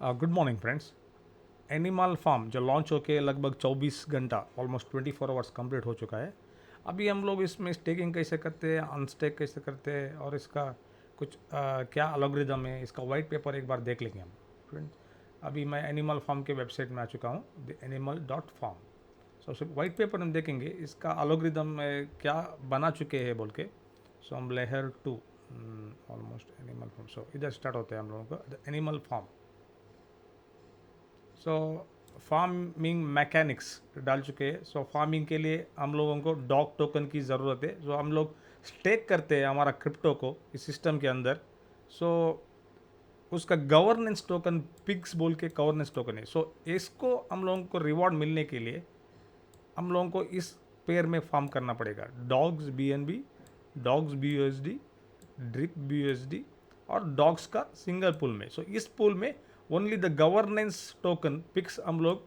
Good morning friends. Animal farm जो launch होके लगभग 24 घंटा ऑलमोस्ट 24 आवर्स कंप्लीट हो चुका है। अभी हम लोग इसमें स्टेकिंग कैसे करते हैं, अनस्टेक कैसे करते हैं और इसका कुछ क्या एल्गोरिदम है, इसका वाइट पेपर एक बार देख लेंगे हम फ्रेंड्स। अभी मैं एनिमल फार्म के वेबसाइट में आ चुका हूँ, द एनिमल डॉट फार्म। सो सिर्फ वाइट पेपर हम देखेंगे, इसका एल्गोरिदम में क्या बना चुके हैं बोल के। सो हम layer two almost animal farm, so इधर स्टार्ट होते हैं हम लोगों का the animal farm. So farming mechanics डाल चुके हैं। सो फार्मिंग के लिए हम लोगों को डॉग टोकन की ज़रूरत है, जो हम लोग स्टेक करते हैं हमारा क्रिप्टो को इस सिस्टम के अंदर। सो उसका गवर्नेंस टोकन पिग्स बोल के गवर्नेंस टोकन है। सो इसको हम लोगों को रिवॉर्ड मिलने के लिए हम लोगों को इस पेयर में फार्म करना पड़ेगा। Dogs BNB, dogs BUSD, drip BUSD और डॉग्स का सिंगल पूल में। सो इस पूल में only the governance token pigs हम लोग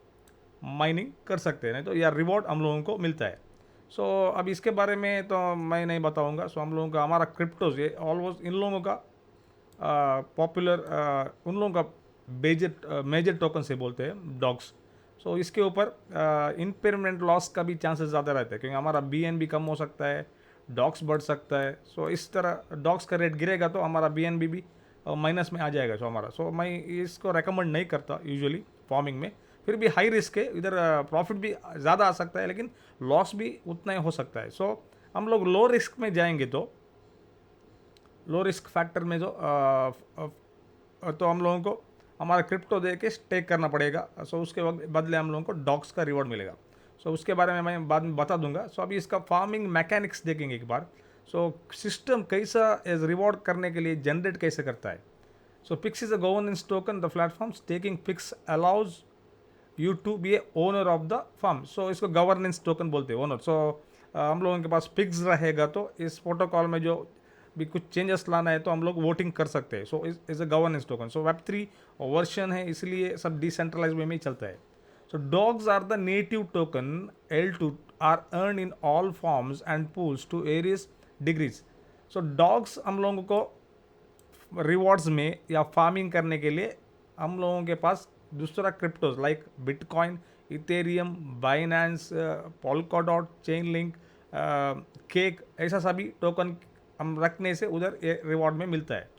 माइनिंग कर सकते हैं, नहीं तो या रिवॉर्ड हम लोगों को मिलता है। सो अब इसके बारे में तो मैं नहीं बताऊंगा। सो हम लोगों का हमारा क्रिप्टोज ये ऑलमोस्ट इन लोगों का पॉपुलर उन लोगों का बेजेट मेजर टोकन से बोलते हैं डॉग्स। सो इसके ऊपर इनपेरमेंट लॉस का भी चांसेस ज़्यादा रहता है, क्योंकि हमारा BNB कम हो सकता है, डॉग्स बढ़ सकता है। सो इस तरह डॉग्स का रेट गिरेगा तो हमारा BNB भी माइनस में आ जाएगा। सो हमारा मैं इसको रेकमेंड नहीं करता यूजुअली फार्मिंग में। फिर भी हाई रिस्क है, इधर प्रॉफिट भी ज़्यादा आ सकता है लेकिन लॉस भी उतना ही हो सकता है। सो हम लोग लो रिस्क में जाएंगे तो लो रिस्क फैक्टर में जो तो हम लोगों को हमारा क्रिप्टो दे के स्टेक करना पड़ेगा। सो उसके बदले हम लोगों को डॉग्स का रिवॉर्ड मिलेगा। सो उसके बारे में मैं बाद में बता दूंगा। सो अभी इसका फार्मिंग मैकेनिक्स देखेंगे एक बार। सो सिस्टम कैसा एज रिवॉर्ड करने के लिए जनरेट कैसे करता है। So pigs is a governance token the platform staking pigs allows you to be a owner of the farm. So इसको गवर्नेंस टोकन बोलते हैं, ओनर। सो हम लोगों के पास पिग्स रहेगा तो इस प्रोटोकॉल में जो भी कुछ चेंजेस लाना है तो हम लोग वोटिंग कर सकते हैं। So is a governance token. So Web3 version है, इसलिए सब डिसेंट्रलाइज वे में ही चलता है। So dogs are the native token L2 are earn in all farms and pools to various degrees. So dogs हम लोगों को रिवॉर्ड्स में या फार्मिंग करने के लिए हम लोगों के पास दूसरा cryptos like bitcoin, Ethereum, Binance, Polkadot, chain link, cake, ऐसा सभी टोकन हम रखने से उधर रिवॉर्ड में मिलता है।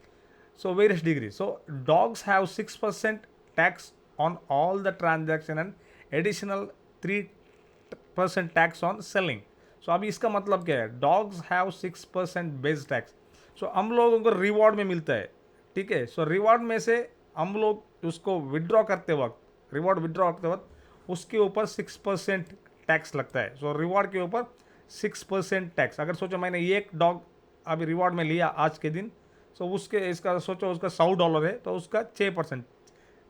So various degree. So dogs have 6% tax on all the transaction and additional 3% tax on selling. So अभी इसका मतलब क्या है, dogs have 6% base tax. So हम लोगों को रिवॉर्ड में मिलता है, ठीक है। सो रिवॉर्ड में से हम लोग उसको विड्रॉ करते वक्त, रिवॉर्ड विड्रॉ करते वक्त उसके ऊपर 6% टैक्स लगता है। सो रिवॉर्ड के ऊपर 6% टैक्स। अगर सोचो मैंने एक डॉग अभी रिवॉर्ड में लिया आज के दिन, सो उसके इसका सोचो उसका $100 है तो उसका 6%,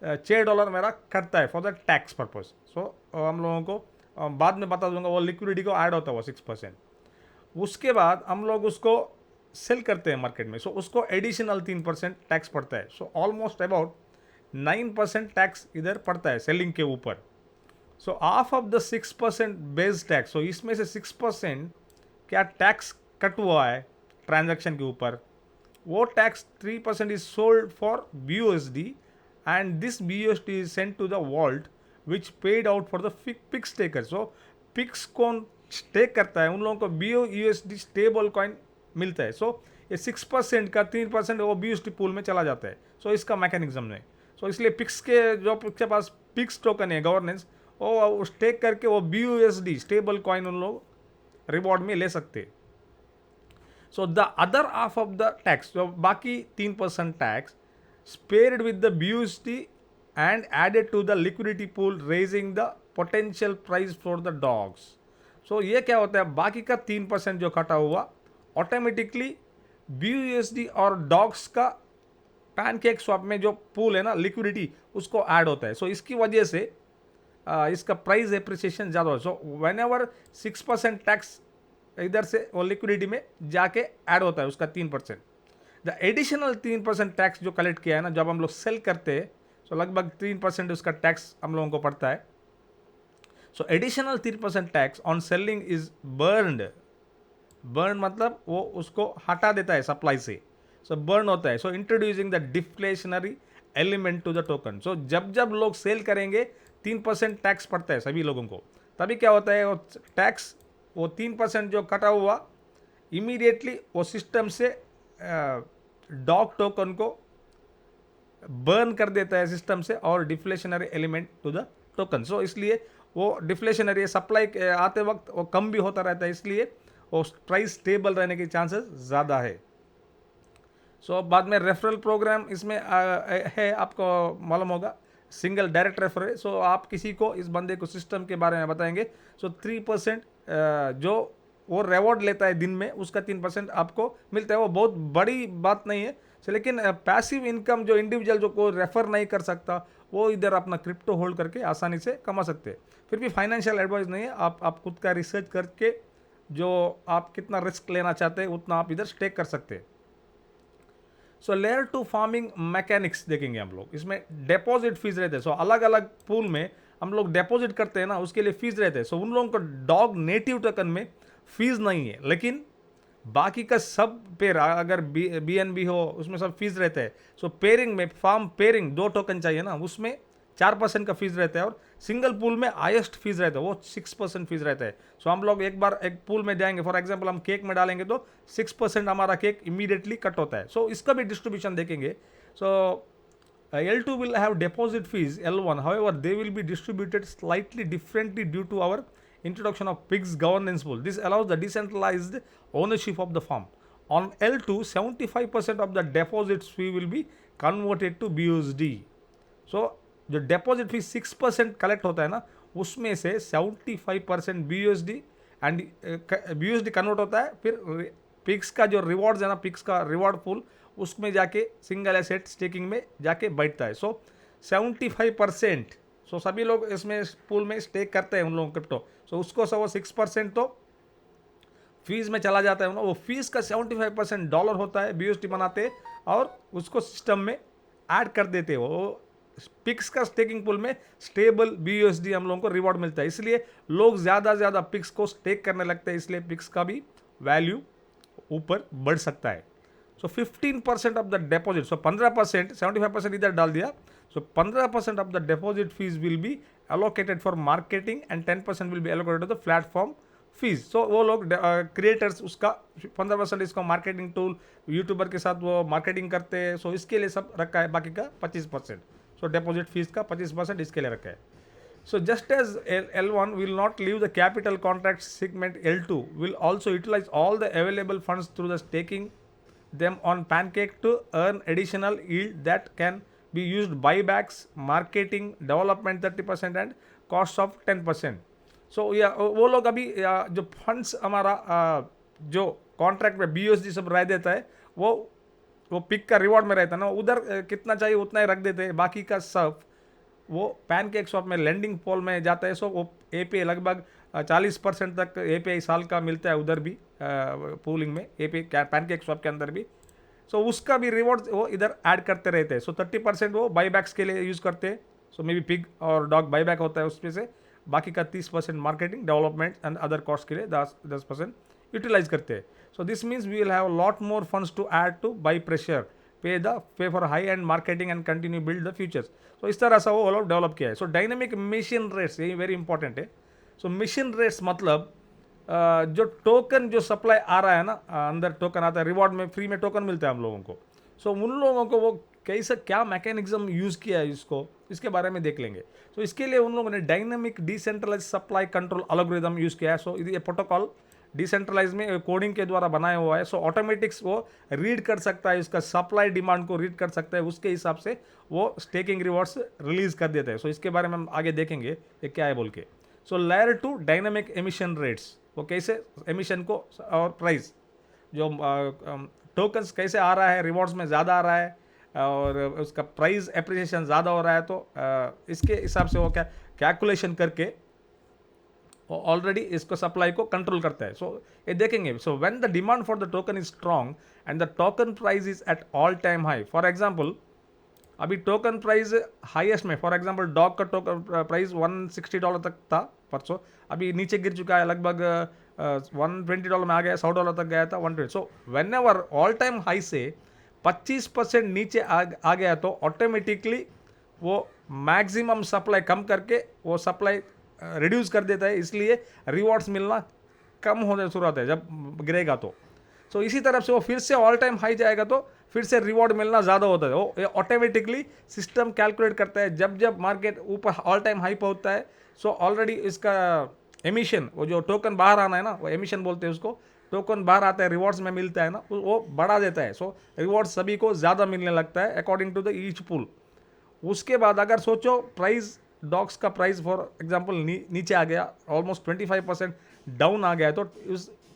$6 मेरा कटता है फॉर द टैक्स पर्पज। सो हम लोगों को बाद में बता दूंगा, वो लिक्विडिटी को ऐड होता है वो 6%। उसके बाद हम लोग उसको सेल करते हैं मार्केट में, सो उसको एडिशनल 3% टैक्स पड़ता है। सो ऑलमोस्ट अबाउट 9% टैक्स इधर पड़ता है सेलिंग के ऊपर। So of of the 6% base tax, so इसमें से 6% क्या टैक्स कट हुआ है ट्रांजैक्शन के ऊपर, वो tax 3% is sold for BUSD and this BUSD is sent to the vault which paid out for the pigs taker. So pigs कौन stake करता है, उन लोगों को BUSD स्टेबल कॉइन मिलता है। सो ये 6% का 3% वो BUSD पूल में चला जाता है। सो इसका मैकेनिज्म है। सो इसलिए पिक्स के जो के पास पिक्स टोकन है गवर्नेंस, वो स्टेक करके वो BUSD स्टेबल कॉइन उन लोग रिवॉर्ड में ले सकते हैं। So the other half of the tax, जो बाकी 3% tax spared with the BUSD and added to the liquidity pool raising the potential price for the dogs. So ये क्या होता है, बाकी का 3% जो कटा हुआ ऑटोमेटिकली BUSD और डॉग्स का पैनकेक स्वैप में जो पूल है ना लिक्विडिटी, उसको ऐड होता है। सो इसकी वजह से इसका प्राइस एप्रिसिएशन ज़्यादा हो। सो वेन एवर 6% टैक्स इधर से वो लिक्विडिटी में जाके ऐड होता है उसका 3%। द एडिशनल 3% टैक्स जो कलेक्ट किया है ना, जब हम लोग सेल करते हैं, सो लगभग 3% उसका टैक्स हम लोगों को पड़ता है। सो additional 3% tax on selling is burned. Burn मतलब वो उसको हटा देता है सप्लाई से। सो बर्न होता है। So introducing the deflationary element to the token. So जब जब लोग सेल करेंगे 3% टैक्स पड़ता है सभी लोगों को, तभी क्या होता है वो टैक्स, वो 3% जो कटा हुआ इमीडिएटली वो सिस्टम से डॉग टोकन को बर्न कर देता है सिस्टम से, और deflationary element to the token. So इसलिए वो डिफ्लेशनरी सप्लाई आते वक्त वो कम भी होता रहता है, इसलिए वो प्राइस स्टेबल रहने के चांसेस ज़्यादा है। सो बाद में रेफरल प्रोग्राम इसमें है, आपको मालूम होगा, सिंगल डायरेक्ट रेफर। सो आप किसी को इस बंदे को सिस्टम के बारे में बताएंगे, सो 3% जो वो रिवॉर्ड लेता है दिन में, उसका 3% आपको मिलता है। वो बहुत बड़ी बात नहीं है, लेकिन पैसिव इनकम जो इंडिविजुअल जो को रेफर नहीं कर सकता, वो इधर अपना क्रिप्टो होल्ड करके आसानी से कमा सकते हैं। फिर भी फाइनेंशियल एडवाइस नहीं है, आप खुद का रिसर्च करके जो आप कितना रिस्क लेना चाहते हैं उतना आप इधर स्टेक कर सकते हैं। सो लेयर 2 फार्मिंग मैकेनिक्स देखेंगे हम लोग। इसमें डिपॉजिट फीस रहते हैं। सो अलग अलग पूल में हम लोग डिपॉजिट करते हैं ना, उसके लिए फीस रहते हैं। सो उन लोगों को डॉग नेटिव टोकन में फीस नहीं है, लेकिन बाकी का सब पेयर अगर BNB हो उसमें सब फीस रहते हैं। सो पेयरिंग में, फार्म पेयरिंग 2 टोकन चाहिए ना, उसमें 4% का फीस रहता है, और सिंगल पूल में हाईएस्ट फीस रहता है, वो 6% फीस रहता है। सो हम लोग एक बार एक पूल में जाएंगे, फॉर एग्जांपल हम केक में डालेंगे तो 6% हमारा केक इमीडिएटली कट होता है। सो इसका भी डिस्ट्रीब्यूशन देखेंगे। सो L2 will have deposit fees L1, however they will be distributed slightly differently due to our introduction of PIGS governance pool. This allows the decentralized ownership of the farm. On L2, 75% of the deposit fee will be converted to BUSD. So जो deposit फी 6% collect होता है ना, उसमें से 75% BUSD and BUSD convert होता है। फिर pics का जो रिवॉर्ड्स है ना, पिक्स का रिवॉर्ड पूल, उसमें जाके सिंगल एसेट स्टेकिंग में जाके बैठता है। सो 75%, सो सभी लोग इसमें पूल में स्टेक करते हैं उन लोगों क्रिप्टो। सो उसको वो 6% तो फीस में चला जाता है ना, वो फीस का 75% डॉलर होता है, BUSD बनाते और उसको सिस्टम में ऐड कर देते हैं। वो पिक्स का स्टेकिंग पूल में स्टेबल BUSD हम लोगों को रिवॉर्ड मिलता है, इसलिए लोग ज़्यादा से ज़्यादा पिक्स को स्टेक करने लगते हैं, इसलिए पिक्स का भी वैल्यू ऊपर बढ़ सकता है। So 15% of the deposit, so 15%, 75% इधर डाल दिया। So 15% of the deposit fees will be allocated for marketing and 10% will be allocated to the platform fees. So वो लोग क्रिएटर्स उसका 15% इसको मार्केटिंग टूल यूट्यूबर के साथ वो मार्केटिंग करते हैं। सो इसके लिए सब रखा है, बाकी का 25%। सो डिपॉजिट फीस का 25% इसके लिए रखा है। So just as L1 will not leave the capital contract segment, L2 will also utilize all the available funds through the staking them on Pancake to earn additional yield that can be used buybacks, marketing, development 30% and cost of 10%. So वो लोग अभी जो funds हमारा जो contract में BUSD सब रह देता है, वो पिक का रिवॉर्ड में रहता है ना, उधर कितना चाहिए उतना ही रख देते हैं, बाकी का सब वो पैनकेक स्वैप में लैंडिंग पोल में जाता है। सो वो API लगभग 40% तक API साल का मिलता है उधर भी, पूलिंग में API पैनकेक स्वैप के अंदर भी। सो उसका भी रिवॉर्ड वो इधर ऐड करते रहते हैं। सो 30% वो बाईबैक्स के लिए यूज़ करते हैं। सो मे बी पिग और डॉग बाईबैक होता है उसमें से, बाकी का 30% marketing, development and other cost के लिए 10% यूटिलाइज करते हैं। So this means we will have lot more funds to add to buy pressure, pay for high end marketing and continue build the futures. So इस तरह से वो लोग develop किया है। सो डायनेमिक मिशन रेट्स, ये वेरी इंपॉर्टेंट है। So mission rates मतलब जो टोकन जो सप्लाई आ रहा है ना, अंदर टोकन आता है, रिवॉर्ड में फ्री में टोकन मिलता है हम लोगों को। सो उन लोगों को वो कैसे क्या मैकेनिज्म यूज़ किया है इसको, इसके बारे में देख लेंगे। सो इसके लिए उन लोगों ने dynamic decentralise supply control algorithm use किया है। सो ये प्रोटोकॉल डिसेंट्रलाइज में कोडिंग के द्वारा बनाया हुआ है। सो ऑटोमेटिक्स वो रीड कर सकता है, उसका सप्लाई डिमांड को रीड कर सकता है, उसके हिसाब से वो स्टेकिंग रिवॉर्ड्स रिलीज कर देते हैं। सो इसके बारे में हम आगे देखेंगे ये क्या है बोल के। सो लेयर 2 डायनामिक एमिशन रेट्स, वो कैसे एमिशन को और प्राइस जो टोकन्स कैसे आ रहा है, रिवॉर्ड्स में ज़्यादा आ रहा है और उसका प्राइस एप्रिसिएशन ज़्यादा हो रहा है, तो इसके हिसाब से वो क्या कैलकुलेशन करके ऑलरेडी इसको सप्लाई को कंट्रोल करता है। सो ये देखेंगे। So when the demand for the token is strong and the token price is at all time high, for example अभी टोकन प्राइस हाईएस्ट में, फॉर एग्जांपल डॉग का टोकन प्राइस $160 तक था परसों, अभी नीचे गिर चुका है, लगभग $120 में आ गया, $100 तक गया था, 120। So when ever all time high से 25% नीचे आ गया तो ऑटोमेटिकली वो मैक्सिमम सप्लाई कम करके वो सप्लाई रिड्यूस कर देता है, इसलिए रिवॉर्ड्स मिलना कम होने शुरुआत है जब गिरेगा तो। सो इसी तरफ से वो फिर से ऑल टाइम हाई जाएगा तो फिर से रिवॉर्ड मिलना ज़्यादा होता है। वो ऑटोमेटिकली सिस्टम कैलकुलेट करता है जब जब मार्केट ऊपर ऑल टाइम हाई पहुंचता है। सो ऑलरेडी इसका एमिशन, वो जो टोकन बाहर आना है ना, वो एमिशन बोलते हैं उसको, टोकन बाहर आता है रिवॉर्ड्स में मिलता है ना, वो बढ़ा देता है। सो रिवॉर्ड सभी को ज़्यादा मिलने लगता है अकॉर्डिंग टू द ईच पुल। उसके बाद अगर सोचो प्राइस, डॉक्स का प्राइस फॉर एग्जांपल नीचे आ गया, ऑलमोस्ट 25% डाउन आ गया है, तो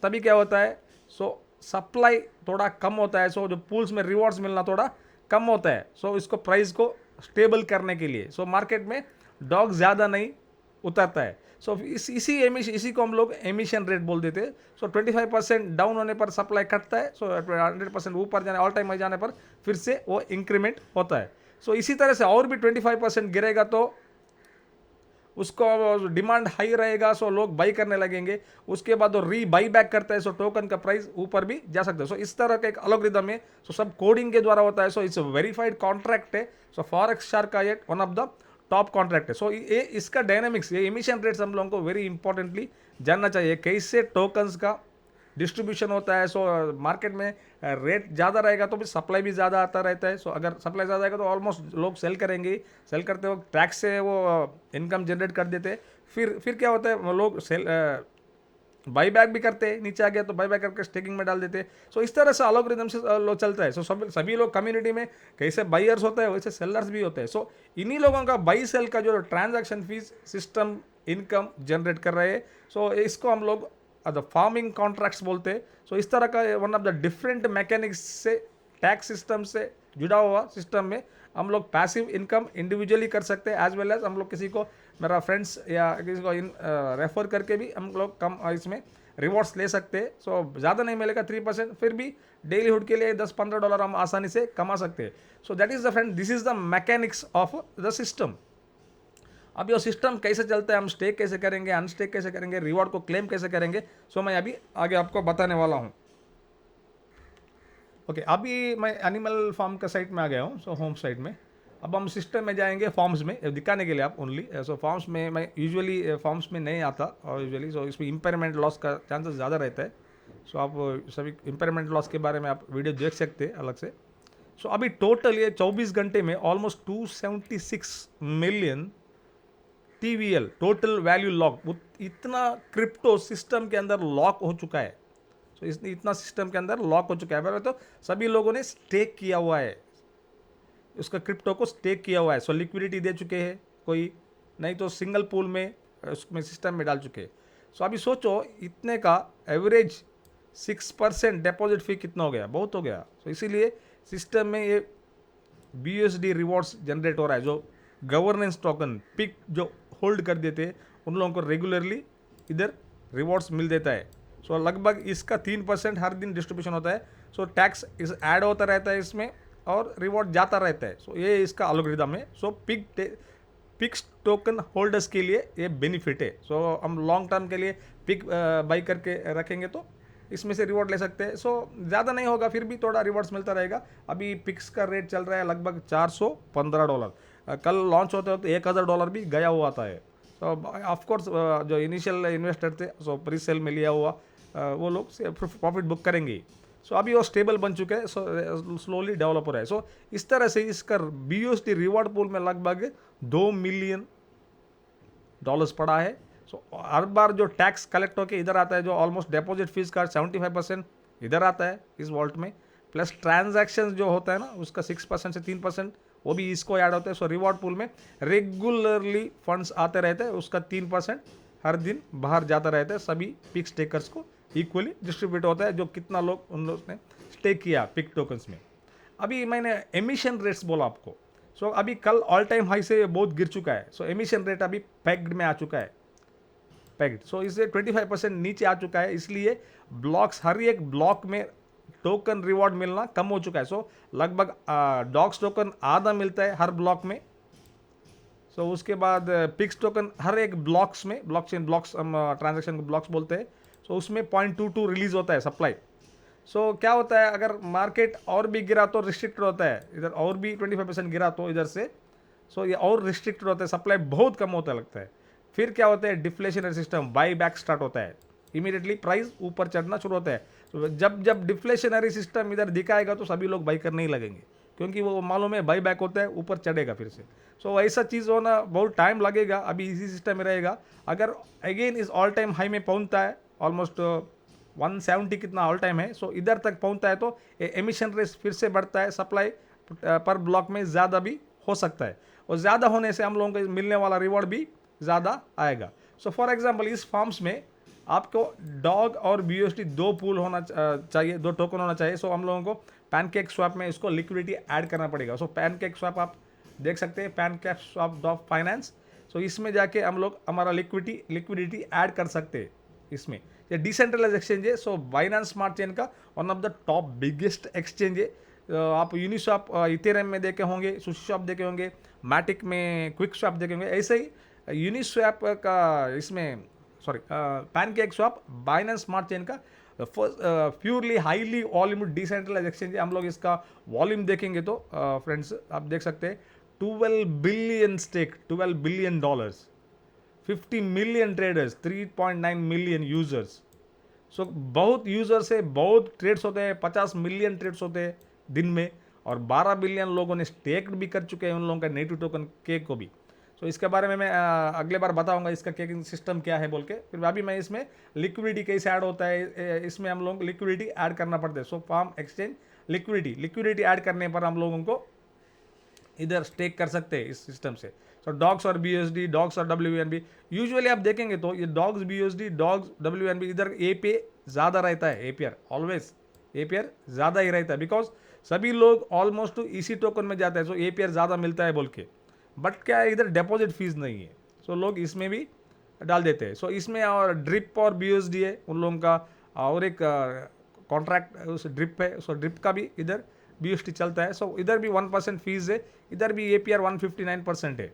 तभी क्या होता है, सो सप्लाई थोड़ा कम होता है। सो जो पूल्स में रिवॉर्ड्स मिलना थोड़ा कम होता है। सो इसको प्राइस को स्टेबल करने के लिए सो मार्केट में डॉग ज़्यादा नहीं उतरता है। सो इसी को हम लोग एमिशन रेट बोल देते हैं। सो 25% डाउन होने पर सप्लाई कटता है। सो 100% ऊपर जाने, ऑल टाइम हाई जाने पर फिर से वो इंक्रीमेंट होता है। सो इसी तरह से और भी 25% गिरेगा तो उसको डिमांड हाई रहेगा, सो लोग बाई करने लगेंगे। उसके बाद वो री बाई बैक करता है, सो टोकन का प्राइस ऊपर भी जा सकता है। सो इस तरह का एक एल्गोरिथम है। सो सब कोडिंग के द्वारा होता है। सो इट्स वेरीफाइड कॉन्ट्रैक्ट है। सो फॉरेक्स शार्क का ये one of the top contract है। सो ये इसका डायनेमिक्स, ये इमिशन रेट्स हम लोगों को वेरी इंपॉर्टेंटली जानना चाहिए, कैसे टोकन्स का डिस्ट्रीब्यूशन होता है। सो मार्केट में रेट ज़्यादा रहेगा तो भी सप्लाई भी ज़्यादा आता रहता है। सो अगर सप्लाई ज़्यादा आएगा तो ऑलमोस्ट लोग सेल करेंगे। सेल करते वक्त टैक्स से वो इनकम जनरेट कर देते हैं। फिर क्या होता है, वो लोग सेल बाई बैक भी करते हैं, नीचे आ गया तो बाई बैक करके स्टेकिंग में डाल देते हैं। सो इस तरह से एल्गोरिथम से लोग चलता है। सो सभी लोग कम्युनिटी में कैसे बायर्स होता है वैसे सेलर्स भी होते हैं। सो इन्हीं लोगों का बाई सेल का जो transaction fees system income generate कर रहे हैं। सो इसको हम लोग द फार्मिंग कॉन्ट्रैक्ट्स बोलते हैं। सो इस तरह का one of the different mechanics से, टैक्स सिस्टम से जुड़ा हुआ सिस्टम में हम लोग पैसिव इनकम इंडिविजुअली कर सकते हैं, एज वेल एज हम लोग किसी को, मेरा फ्रेंड्स या किसी को रेफर करके भी हम लोग कम इसमें रिवॉर्ड्स ले सकते हैं। सो ज़्यादा नहीं मिलेगा 3%, फिर भी डेली हुड के लिए $10-15 हम आसानी से कमा सकते हैं। So that is the friend, this is the mechanics of the system. अब ये सिस्टम कैसे चलता है, हम स्टेक कैसे करेंगे, अनस्टेक कैसे करेंगे, रिवॉर्ड को क्लेम कैसे करेंगे, सो मैं अभी आगे आपको बताने वाला हूँ। ओके, अभी मैं एनिमल फार्म का साइट में आ गया हूँ, सो होम साइट में। अब हम सिस्टम में जाएंगे फॉर्म्स में, दिखाने के लिए आप ओनली। सो फॉर्म्स में मैं यूजुअली फॉर्म्स में नहीं आता और यूजुअली, सो इसमें इम्पेयरमेंट लॉस का चांसेस ज़्यादा रहता है। सो आप सभी इम्पेयरमेंट लॉस के बारे में आप वीडियो देख सकते हैं अलग से। सो अभी टोटल ये 24 घंटे में almost 276 million TVL total value lock, इतना क्रिप्टो सिस्टम के अंदर लॉक हो चुका है। सो इतना सिस्टम के अंदर लॉक हो चुका है। पहले तो सभी लोगों ने स्टेक किया हुआ है, उसका क्रिप्टो को स्टेक किया हुआ है। सो लिक्विडिटी दे चुके हैं, कोई नहीं तो सिंगल पूल में उसमें सिस्टम में डाल चुके हैं। सो अभी सोचो इतने का एवरेज 6% डिपॉजिट फी कितना हो गया, बहुत हो गया। सो इसीलिए सिस्टम में ये BUSD रिवॉर्ड्स जनरेट हो रहा है। जो गवर्नेंस टोकन पिक जो होल्ड कर देते हैं उन लोगों को रेगुलरली इधर रिवॉर्ड्स मिल देता है। सो लगभग इसका 3% हर दिन डिस्ट्रीब्यूशन होता है। सो टैक्स इस ऐड होता रहता है इसमें और रिवॉर्ड जाता रहता है। सो ये इसका एल्गोरिथम है। सो पिक्स टोकन होल्डर्स के लिए ये बेनिफिट है। सो हम लॉन्ग टर्म के लिए पिक बाई करके रखेंगे तो इसमें से रिवॉर्ड ले सकते हैं। सो ज़्यादा नहीं होगा, फिर भी थोड़ा रिवॉर्ड्स मिलता रहेगा। अभी पिक्स का रेट चल रहा है लगभग $415। कल लॉन्च होते होते $1000 भी गया हुआ था। सो ऑफकोर्स जो इनिशियल इन्वेस्टर थे, सो प्री सेल में लिया हुआ वो लोग प्रॉफिट बुक करेंगे। सो अभी वो स्टेबल बन चुके हैं। सो स्लोली डेवलप हो रहा है। सो इस तरह से इसका BUSD रिवॉर्ड पूल में लगभग $2 मिलियन पड़ा है। सो हर बार जो टैक्स कलेक्ट होकर इधर आता है, जो ऑलमोस्ट डिपॉजिट फीस का 75% इधर आता है इस वॉल्ट में, प्लस ट्रांजैक्शंस जो होता है ना उसका 6% से 3% वो भी इसको ऐड होता है। सो रिवॉर्ड पूल में रेगुलरली फंड्स आते रहते हैं, उसका 3% हर दिन बाहर जाता रहता है। सभी पिक स्टेकर्स को इक्वली डिस्ट्रीब्यूट होता है, जो कितना लोग उन लोग ने स्टेक किया पिक टोकन्स में। अभी मैंने एमिशन रेट्स बोला आपको। सो अभी कल ऑल टाइम हाई से बहुत गिर चुका है। सो एमिशन रेट अभी पैक्ड में आ चुका है, पैक्ड। सो इससे 25% नीचे आ चुका है। इसलिए ब्लॉक्स, हर एक ब्लॉक में टोकन रिवॉर्ड मिलना कम हो चुका है। सो लगभग डॉक्स टोकन आधा मिलता है हर ब्लॉक में। सो उसके बाद पिक्स टोकन हर एक ब्लॉक्स में, ब्लॉकचेन ब्लॉक्स हम ट्रांजैक्शन को ब्लॉक्स बोलते हैं। सो उसमें 0.22 रिलीज होता है सप्लाई। सो क्या होता है, अगर मार्केट और भी गिरा तो रिस्ट्रिक्टेड होता है, इधर और भी 25% गिरा तो इधर से, सो ये और रिस्ट्रिक्टेड होता है, सप्लाई बहुत कम होता लगता है। फिर क्या होता है, deflationary system, by back start होता है, इमीडिएटली प्राइस ऊपर चढ़ना शुरू होता है। तो जब जब डिफ्लेशनरी सिस्टम इधर दिखाएगा तो सभी लोग बाई करने ही लगेंगे, क्योंकि वो मालूम है बाई बैक होता है, ऊपर चढ़ेगा फिर से। सो ऐसा चीज़ होना बहुत टाइम लगेगा, अभी इसी सिस्टम में रहेगा। अगर अगेन इस ऑल टाइम हाई में पहुंचता है, ऑलमोस्ट 170 कितना ऑल टाइम है, सो इधर तक पहुंचता है तो एमिशन रेट फिर से बढ़ता है, सप्लाई पर ब्लॉक में ज़्यादा भी हो सकता है, और ज़्यादा होने से हम लोगों को मिलने वाला रिवॉर्ड भी ज़्यादा आएगा। सो फॉर एग्जांपल इस फॉर्म्स में आपको डॉग और BUSD दो पूल होना चाहिए, दो टोकन होना चाहिए। सो हम लोगों को पैनकेक स्वैप में इसको लिक्विडिटी ऐड करना पड़ेगा। सो पैनकेक स्वैप आप देख सकते हैं, पैनकेक स्वैप डॉग फाइनेंस। सो इसमें जाके हम लोग हमारा लिक्विडिटी ऐड कर सकते हैं इसमें। ये डिसेंट्रलाइज एक्सचेंज है, सो बाइनेंस स्मार्ट चेन का one of the top biggest exchange है। आप यूनिस्वैप इथेरियम में देखे होंगे, सुशी स्वैप देखे होंगे, मैटिक में क्विक स्वैप देखे होंगे, ऐसे ही यूनिस्वैप का इसमें pancake swap Binance smart chain का purely highly volume decentralize exchange है। हम लोग इसका वॉल्यूम देखेंगे तो फ्रेंड्स आप देख सकते हैं 12 billion stake, $12 billion, 50 million traders, 3.9 million users. So बहुत यूजर्स है, बहुत ट्रेड्स होते हैं, 50 मिलियन ट्रेड्स होते हैं दिन में, और 12 बिलियन लोगों ने स्टेक भी कर चुके हैं उन लोगों का नेटिव टोकन केक को भी। सो इसके बारे में मैं अगले बार बताऊंगा इसका केकिंग सिस्टम क्या है बोल के। फिर अभी मैं इसमें लिक्विडिटी कैसे ऐड होता है, इसमें हम लोग लिक्विडिटी ऐड करना पड़ता है। सो फार्म एक्सचेंज लिक्विडिटी ऐड करने पर हम लोगों को इधर स्टेक कर सकते हैं इस सिस्टम से। सो डॉग्स और BUSD, डॉग्स और WNB, यूजुअली आप देखेंगे तो ये डॉग्स BUSD, डॉग्स WNB, इधर API ज़्यादा रहता है, APR ऑलवेज APR ज़्यादा ही रहता है, बिकॉज सभी लोग ऑलमोस्ट इसी टोकन में जाते हैं। सो APR ज़्यादा मिलता है बोल के, बट क्या है, इधर डिपॉजिट फीस नहीं है, सो लोग इसमें भी डाल देते हैं। सो इसमें और ड्रिप और BUSD है उन लोगों का, और एक कॉन्ट्रैक्ट उस ड्रिप है, सो ड्रिप का भी इधर BUSD चलता है। सो इधर भी 1% फीस है, इधर भी APR 159% है।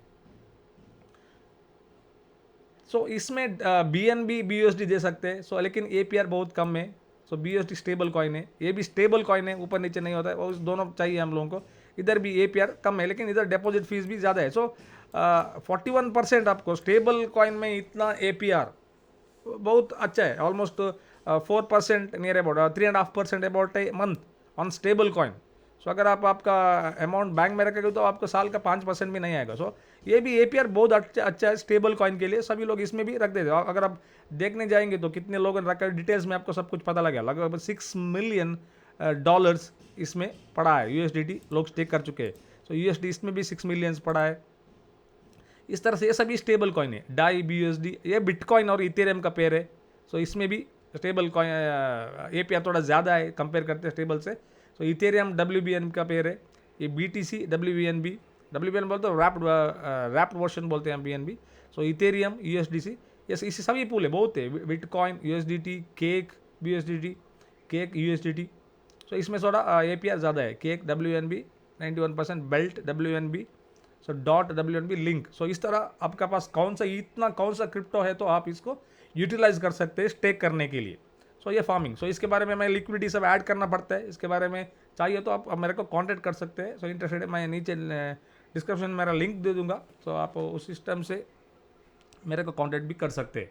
सो इसमें BNB BUSD दे सकते हैं, सो लेकिन APR बहुत कम है। सो BUSD स्टेबल कॉइन है, ये भी स्टेबल कॉइन है, ऊपर नीचे नहीं होता है, और दोनों चाहिए हम लोगों को। इधर भी APR कम है, लेकिन इधर डिपॉजिट फीस भी ज़्यादा है। सो 41% आपको स्टेबल कॉइन में इतना APR बहुत अच्छा है, almost 4% near about, 3.5% about a month on stable coin. So अगर आप आपका अमाउंट बैंक में रखेंगे तो आपको साल का 5% भी नहीं आएगा। सो ये भी APR बहुत अच्छा है स्टेबल कॉइन के लिए, सभी लोग इसमें भी रख देते हैं। अगर आप देखने जाएंगे तो कितने लोगों ने रखा है डिटेल्स में आपको सब कुछ पता लगेगा। लगभग $6 मिलियन इसमें पड़ा है, USDT लोग स्टेक कर चुके हैं। सो USD इसमें भी 6 मिलियंस पड़ा है। इस तरह से ये सभी स्टेबल कॉइन है। डाई BUSD ये बिटकॉइन और इथेरियम का पेयर है, सो इसमें भी स्टेबल कॉइन APR थोड़ा ज़्यादा है कंपेयर करते हैं स्टेबल से। सो इथेरियम WBNB का पेयर है, ये BTC WBNB बोलते हैं, रैप्ड वर्जन बोलते हैं BNB। सो इथेरियम USDC, ये इसी सभी पूल है, बहुत है, bitcoin USDT, cake BUSDT, cake USDT। So इसमें थोड़ा APR ज़्यादा है, cake WNB 91%, belt WNB, so dot WNB link. So इस तरह आपका पास कौन सा क्रिप्टो है तो आप इसको यूटिलाइज कर सकते हैं स्टेक करने के लिए। सो ये फार्मिंग, सो इसके बारे में मैं लिक्विडिटी सब ऐड करना पड़ता है, इसके बारे में चाहिए तो आप मेरे को कांटेक्ट कर सकते हैं। सो इंटरेस्टेड है, मैं नीचे डिस्क्रिप्शन में मेरा लिंक दे दूंगा, सो आप उस सिस्टम से मेरे को कांटेक्ट भी कर सकते हैं।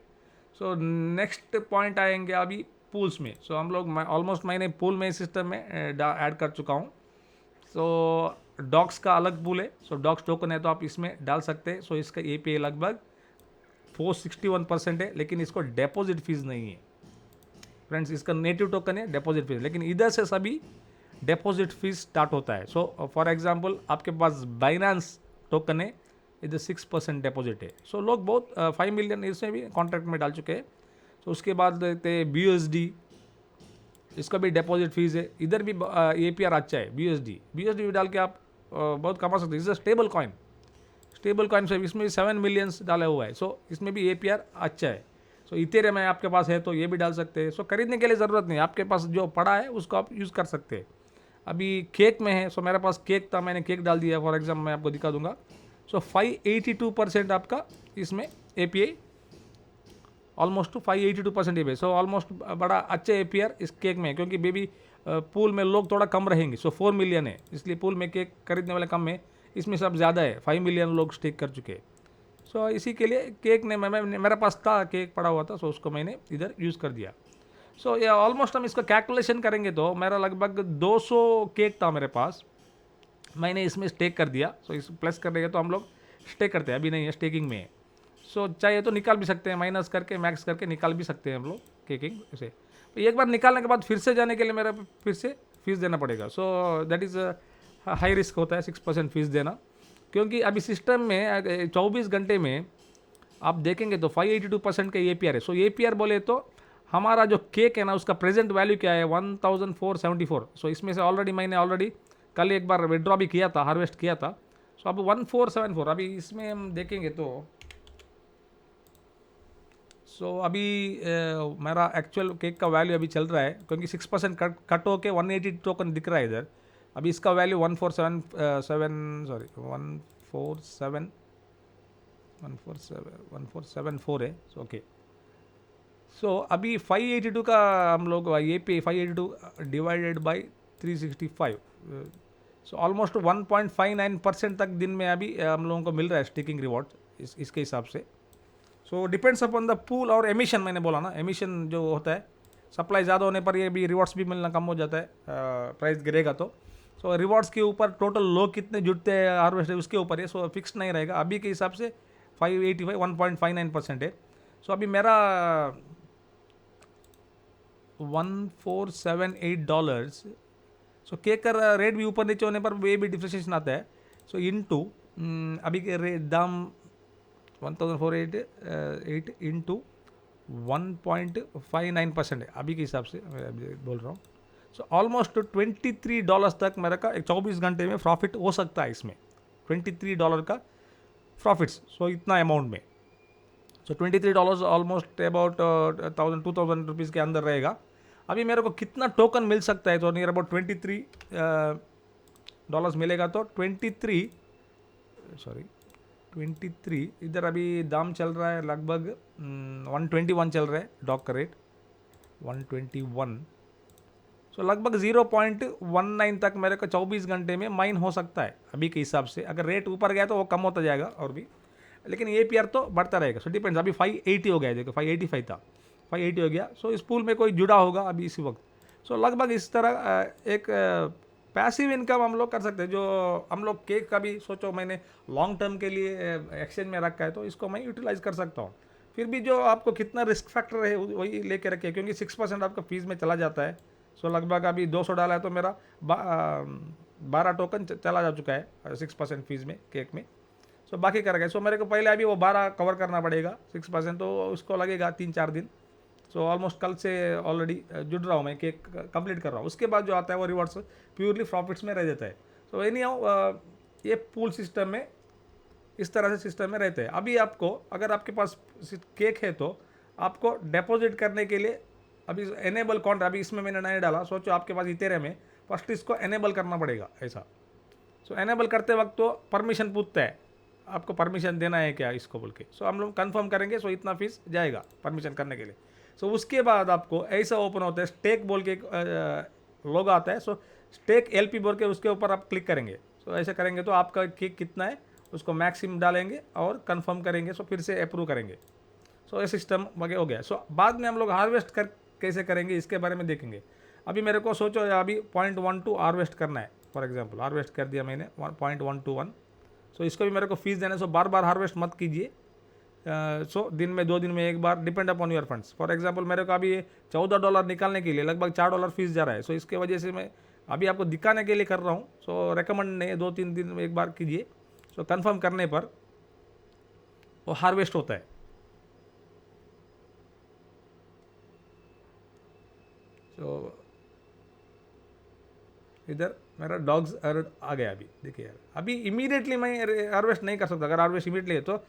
सो नेक्स्ट पॉइंट आएंगे अभी पूल्स में। सो हम लोग ऑलमोस्ट मैंने पूल में सिस्टम में ऐड कर चुका हूँ। सो डॉक्स का अलग पूल है, सो डॉक्स टोकन है तो आप इसमें डाल सकते हैं। सो इसका API लगभग 461% है, लेकिन इसको डिपॉजिट फीस नहीं है फ्रेंड्स, इसका नेटिव टोकन है, डिपॉजिट फीस, लेकिन इधर से सभी डिपॉजिट फीस स्टार्ट होता है। सो फॉर एग्जांपल आपके पास बाइनेंस टोकन है, इधर 6% डिपॉजिट है। सो लोग बहुत 5 मिलियन इसमें भी कॉन्ट्रैक्ट में डाल चुके हैं। सो उसके बाद देते हैं BUSD, इसका भी डिपॉजिट फीस है, इधर भी APR अच्छा है। BUSD भी डाल के आप बहुत कमा सकते हैं। इस स्टेबल कॉइन से इसमें भी 7 मिलियंस डाला हुआ है। सो इसमें भी APR अच्छा है। सो इथेरियम है आपके पास है तो ये भी डाल सकते हैं। सो खरीदने के लिए ज़रूरत नहीं, आपके पास जो पड़ा है उसको आप यूज़ कर सकते हैं। अभी केक में है, सो मेरे पास केक था, मैंने केक डाल दिया फॉर एग्जाम्पल, मैं आपको दिखा दूंगा। सो 582% आपका इसमें API, almost 582% API। So almost बड़ा अच्छा APR इस केक में है, क्योंकि बेबी पूल में लोग थोड़ा कम रहेंगे, सो 4 मिलियन है, इसलिए पूल में केक खरीदने वाले कम है, इसमें सब ज़्यादा है, 5 मिलियन लोग स्टेक कर चुके हैं। सो इसी के लिए केक ने मेरे पास था, केक पड़ा हुआ था, सो उसको मैंने इधर यूज़ कर दिया। सो ये ऑलमोस्ट हम इसका कैलकुलेशन करेंगे तो मेरा लगभग 200 केक था मेरे पास, मैंने इसमें स्टेक कर दिया। सो इस प्लस करेंगे तो हम लोग स्टेक करते हैं, अभी नहीं है, स्टेकिंग में है। सो चाहे तो निकाल भी सकते हैं, माइनस करके मैक्स करके निकाल भी सकते हैं हम लोग केकिंग से। तो एक बार निकालने के बाद फिर से जाने के लिए मेरा फिर से फीस देना पड़ेगा। So that is high risk होता है 6% फीस देना, क्योंकि अभी सिस्टम में 24 घंटे में आप देखेंगे तो 582% का APR है। सो APR बोले तो हमारा जो केक है ना, उसका प्रेजेंट वैल्यू क्या है, 1474। सो इसमें से मैंने कल एक बार विड्रॉ भी किया था, हार्वेस्ट किया था। सो अब 1474, अभी इसमें हम देखेंगे तो अभी मेरा एक्चुअल केक का वैल्यू अभी चल रहा है, क्योंकि 6% कट होके 180 टोकन दिख रहा है इधर। अभी इसका वैल्यू 1474 है। ओके, सो अभी 582 का हम लोग API 582 divided by 365, so almost 1.59% तक दिन में अभी हम लोगों को मिल रहा है स्टेकिंग रिवॉर्ड इसके हिसाब से। So depends upon the pool और एमिशन, मैंने बोला ना, एमिशन जो होता है, सप्लाई ज़्यादा होने पर ये भी रिवॉर्ड्स भी मिलना कम हो जाता है, प्राइस गिरेगा तो। सो रिवॉर्ड्स के ऊपर टोटल लोग कितने जुटते हैं हार्वेस्ट उसके ऊपर है, सो फिक्स नहीं रहेगा। अभी के हिसाब से 585 1.59% है। सो अभी मेरा $1478, सो केक का रेट भी ऊपर नीचे होने पर वे भी डिफ्रेंशिएशन आता है। सो इनटू अभी के रेट दाम 1408 इंटू 1.59% है अभी के हिसाब से, मैं बोल रहा हूँ। सो ऑलमोस्ट $23 तक मेरे का 24 घंटे में प्रॉफिट हो सकता है इसमें, $23 का प्रॉफिट्स। सो इतना अमाउंट में, सो $23 ऑलमोस्ट अबाउट 1000-2000 रुपीज़ के अंदर रहेगा। अभी मेरे को कितना टोकन मिल सकता है, तो नियर अबाउट $23 मिलेगा। तो 23 इधर अभी दाम चल रहा है लगभग 121 चल रहा है, डॉग का रेट 121। सो लगभग 0.19 तक मेरे को 24 घंटे में माइन हो सकता है अभी के हिसाब से। अगर रेट ऊपर गया तो वो कम होता जाएगा और भी, लेकिन APR तो बढ़ता रहेगा। सो डिपेंड्स, अभी 580 हो गया, देखो 585 था, 580 हो गया। सो इस पूल में कोई जुड़ा होगा अभी इसी वक्त। सो लगभग इस तरह एक पैसिव इनकम हम लोग कर सकते हैं। जो हम लोग केक का भी सोचो, मैंने लॉन्ग टर्म के लिए एक्सचेंज में रखा है, तो इसको मैं यूटिलाइज कर सकता हूँ। फिर भी जो आपको कितना रिस्क फैक्टर है वही लेके रखे, क्योंकि 6% आपका फीस में चला जाता है। सो लगभग अभी 200 डाला है तो मेरा 12 टोकन चला जा चुका है 6% फीस में केक में। सो बाकी कर गए। सो मेरे को पहले अभी वो 12 कवर करना पड़ेगा 6%, तो उसको लगेगा 3-4 दिन। सो ऑलमोस्ट कल से ऑलरेडी जुड़ रहा हूँ मैं, केक कंप्लीट कर रहा हूँ। उसके बाद जो आता है वो रिवॉर्ड्स प्योरली प्रॉफिट्स में रह जाता है। सो एनी हाउ ये पूल सिस्टम में इस तरह से सिस्टम में रहते हैं। अभी आपको अगर आपके पास केक है तो आपको डिपॉजिट करने के लिए अभी एनेबल कॉन्ट्रैक्ट, अभी इसमें मैंने नहीं डाला, सोचो आपके पास इथेरियम है, फर्स्ट इसको एनेबल करना पड़ेगा ऐसा। सो एनेबल करते वक्त तो परमिशन पूछता है, आपको परमिशन देना है क्या इसको बोल के। सो हम लोग कंफर्म करेंगे, सो इतना फीस जाएगा परमिशन करने के लिए। सो उसके बाद आपको ऐसा ओपन होता है, स्टेक बोल के लोग आता है। सो स्टेक LP बोल के उसके ऊपर आप क्लिक करेंगे। सो ऐसे करेंगे तो आपका केक कितना है उसको मैक्सिमम डालेंगे और कंफर्म करेंगे। सो फिर से अप्रूव करेंगे। सो ये सिस्टम वगैरह हो गया। सो बाद में हम लोग हार्वेस्ट कैसे करेंगे इसके बारे में देखेंगे। अभी मेरे को सोचो अभी 0.12 हार्वेस्ट करना है, फॉर एग्जांपल हार्वेस्ट कर दिया मैंने 0.121। सो इसको भी मेरे को फीस देना है। सो बार बार हार्वेस्ट मत कीजिए। सो दिन में 2 दिन में एक बार, depend upon your funds. For example मेरे को अभी $14 निकालने के लिए लगभग $4 फीस जा रहा है। सो इसके वजह से मैं अभी आपको दिखाने के लिए कर रहा हूँ। सो रेकमेंड नहीं, 2-3 दिन में एक बार कीजिए। सो कंफर्म करने पर वो हार्वेस्ट होता है। सो इधर मेरा डॉग्स आ गया। अभी देखिए यार, अभी इमीडिएटली मैं हार्वेस्ट नहीं कर सकता। अगर हार्वेस्ट इमीडिएटली है तो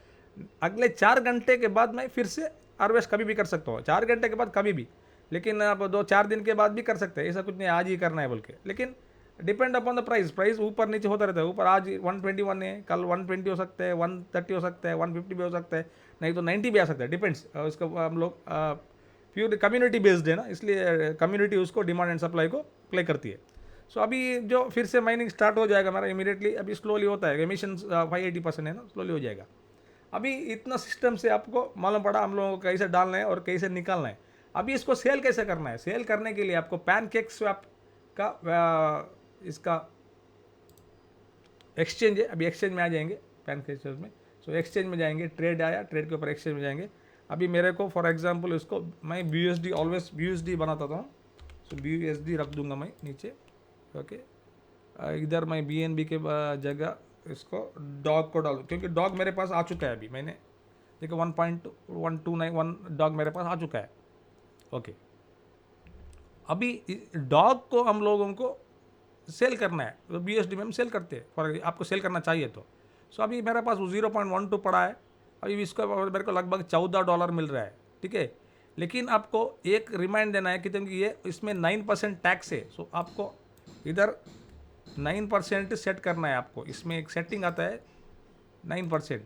अगले 4 घंटे के बाद मैं फिर से हार्वेस्ट कभी भी कर सकता हूँ, 4 घंटे के बाद कभी भी। लेकिन आप 2-4 दिन के बाद भी कर सकते हैं, ऐसा कुछ नहीं आज ही करना है बोल के। लेकिन डिपेंड अपॉन द प्राइस ऊपर नीचे होता रहता है। ऊपर आज 121 है, कल 120 हो सकता है, 130 हो सकता है, 150 भी हो सकता है, नहीं तो 90 भी आ सकता है, डिपेंड्स। उसका हम लोग प्योर कम्युनिटी बेस्ड है ना, इसलिए कम्युनिटी उसको डिमांड एंड सप्लाई को प्ले करती है। सो अभी जो फिर से माइनिंग स्टार्ट हो जाएगा हमारा इमीडिएटली, अभी स्लोली होता है, एमिशन 580% है ना, स्लोली हो जाएगा। अभी इतना सिस्टम से आपको मालूम पड़ा हम लोगों को कैसे डालना है और कैसे निकालना है। अभी इसको सेल कैसे करना है, सेल करने के लिए आपको पैनकेक स्वैप का इसका एक्सचेंज है, अभी एक्सचेंज में आ जाएंगे पैनकेक में। सो एक्सचेंज में जाएंगे, ट्रेड आया, ट्रेड के ऊपर एक्सचेंज में जाएंगे। अभी मेरे को फॉर एग्जांपल इसको मैं BUSD ऑलवेज BUSD बनाता था, सो BUSD रख दूंगा मैं नीचे। ओके, इधर मैं BNB के जगह इसको डॉग को डालूँ, क्योंकि डॉग मेरे पास आ चुका है। अभी मैंने देखो 1.1291 डॉग मेरे पास आ चुका है। ओके, अभी डॉग को हम लोगों को सेल करना है, तो BUSD में हम सेल करते हैं, फॉर आपको सेल करना चाहिए तो। सो अभी मेरे पास 0.12 पड़ा है, अभी इसका मेरे को लगभग $14 मिल रहा है, ठीक है। लेकिन आपको एक रिमाइंड देना है कि ये इसमें 9% टैक्स है। सो आपको इधर 9% सेट करना है आपको, इसमें एक सेटिंग आता है 9%,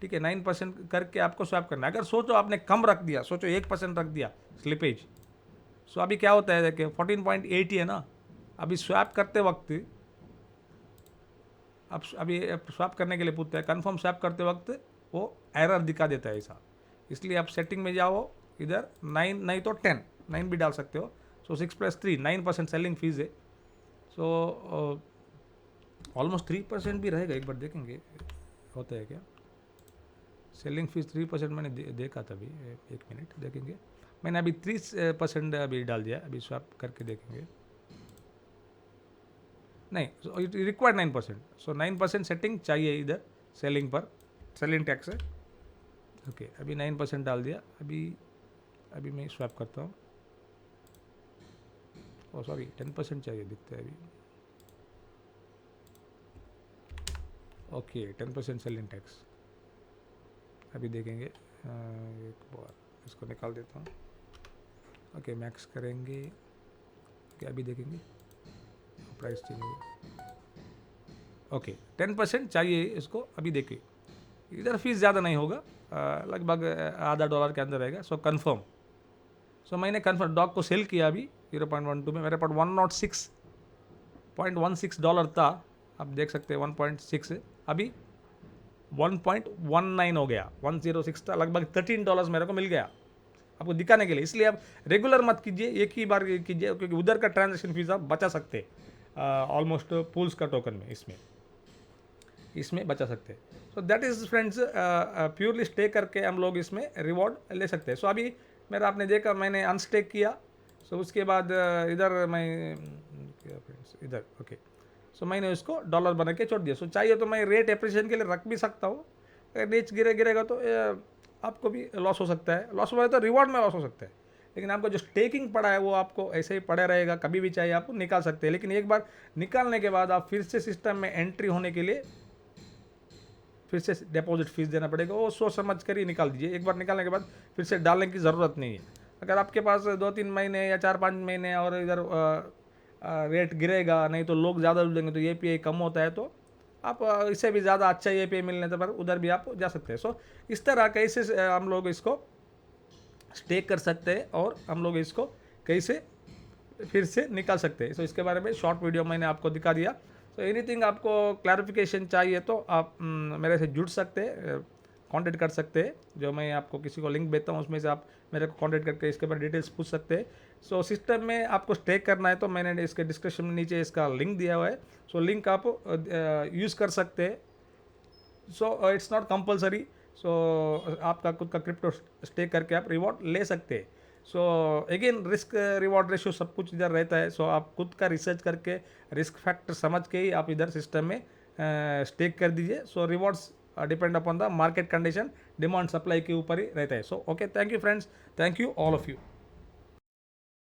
ठीक है। 9% करके आपको स्वैप करना है। अगर सोचो आपने कम रख दिया, सोचो 1% रख दिया स्लिपेज, सो अभी क्या होता है देखिए 14.80 है ना। अभी स्वैप करते वक्त अब अभी स्वैप करने के लिए पूछता है, कंफर्म स्वैप करते वक्त वो एरर दिखा देता है ऐसा। इसलिए आप सेटिंग में जाओ, इधर 9 नहीं तो 10, 9 भी डाल सकते हो। सो 6 + 3 9% सेलिंग फीस है। सो ऑलमोस्ट 3% भी रहेगा, एक बार देखेंगे होता है क्या। सेलिंग फीस 3% मैंने देखा था अभी, एक मिनट देखेंगे। मैंने अभी 30% अभी डाल दिया, अभी स्वैप करके देखेंगे। नहीं, इट रिक्वायर्ड 9%। सो 9% सेटिंग चाहिए इधर सेलिंग पर, सेलिंग टैक्स है। ओके, अभी 9% डाल दिया। अभी मैं स्वैप करता हूँ। ओ सॉरी, 10% चाहिए दिखता है अभी। Okay, 10% selling tax. अभी देखेंगे, एक बार इसको निकाल देता हूँ। ओके, मैक्स करेंगे। ओके, अभी देखेंगे प्राइस चेंज होगा। ओके, 10% चाहिए इसको। अभी देखिए इधर फीस ज़्यादा नहीं होगा, लगभग $0.50 के अंदर रहेगा। सो कंफर्म। सो मैंने कंफर्म डॉग को सेल किया अभी 0.12 में। मेरे पास $106.16 था, आप देख सकते हैं 1.6 अभी 1.19 हो गया। 106 था, लगभग $13 मेरे को मिल गया आपको दिखाने के लिए। इसलिए आप रेगुलर मत कीजिए, एक ही बार कीजिए, क्योंकि उधर का ट्रांजेक्शन फीस आप बचा सकते ऑलमोस्ट पूल्स का टोकन में, इसमें बचा सकते हैं। So that is friends, purely stay करके हम लोग इसमें रिवॉर्ड ले सकते हैं। सो अभी मेरा आपने देखा मैंने अनस्टेक किया। सो उसके बाद इधर मैं क्या फ्रेंड्स इधर, ओके, सो मैंने उसको डॉलर बना के छोड़ दिया। सो चाहिए तो मैं रेट एप्रिसिएशन के लिए रख भी सकता हूँ। अगर नीच गिरेगा तो आपको भी लॉस हो सकता है, लॉस हुआ है तो रिवॉर्ड में लॉस हो सकता है। लेकिन आपको जो स्टेकिंग पड़ा है वो आपको ऐसे ही पड़ा रहेगा, कभी भी चाहिए आप निकाल सकते हैं। लेकिन एक बार निकालने के बाद आप फिर से सिस्टम में एंट्री होने के लिए फिर से डिपॉजिट फीस देना पड़ेगा, वो सोच समझ कर ही निकाल दीजिए। एक बार निकालने के बाद फिर से डालने की ज़रूरत नहीं है। अगर आपके पास 2-3 महीने या 4-5 महीने और इधर रेट गिरेगा, नहीं तो लोग ज़्यादा देंगे तो API कम होता है, तो आप इससे भी ज़्यादा अच्छा API मिलने पर उधर भी आप जा सकते हैं। सो इस तरह कैसे हम लोग इसको स्टेक कर सकते हैं और हम लोग इसको कैसे फिर से निकाल सकते हैं। सो इसके बारे में शॉर्ट वीडियो मैंने आपको दिखा दिया। तो एनीथिंग आपको क्लैरिफिकेशन चाहिए तो आप मेरे से जुड़ सकते हैं, कांटेक्ट कर सकते हैं। जो मैं आपको किसी को लिंक देता हूँ उसमें से आप मेरे को कांटेक्ट करके इसके बारे में डिटेल्स पूछ सकते हैं। सो सिस्टम में आपको स्टेक करना है तो मैंने इसके डिस्क्रिप्शन में नीचे इसका लिंक दिया हुआ है। सो लिंक आप यूज़ कर सकते हैं। So it's not compulsory. So आपका खुद का क्रिप्टो स्टेक करके आप रिवॉर्ड ले सकते हैं। So again risk reward ratio सब कुछ इधर रहता है। सो आप खुद का रिसर्च करके रिस्क फैक्टर समझ के ही आप इधर सिस्टम में स्टेक कर दीजिए। So rewards depend upon the market condition, demand supply के ऊपर ही रहता है। So okay, thank you friends, thank you all of you.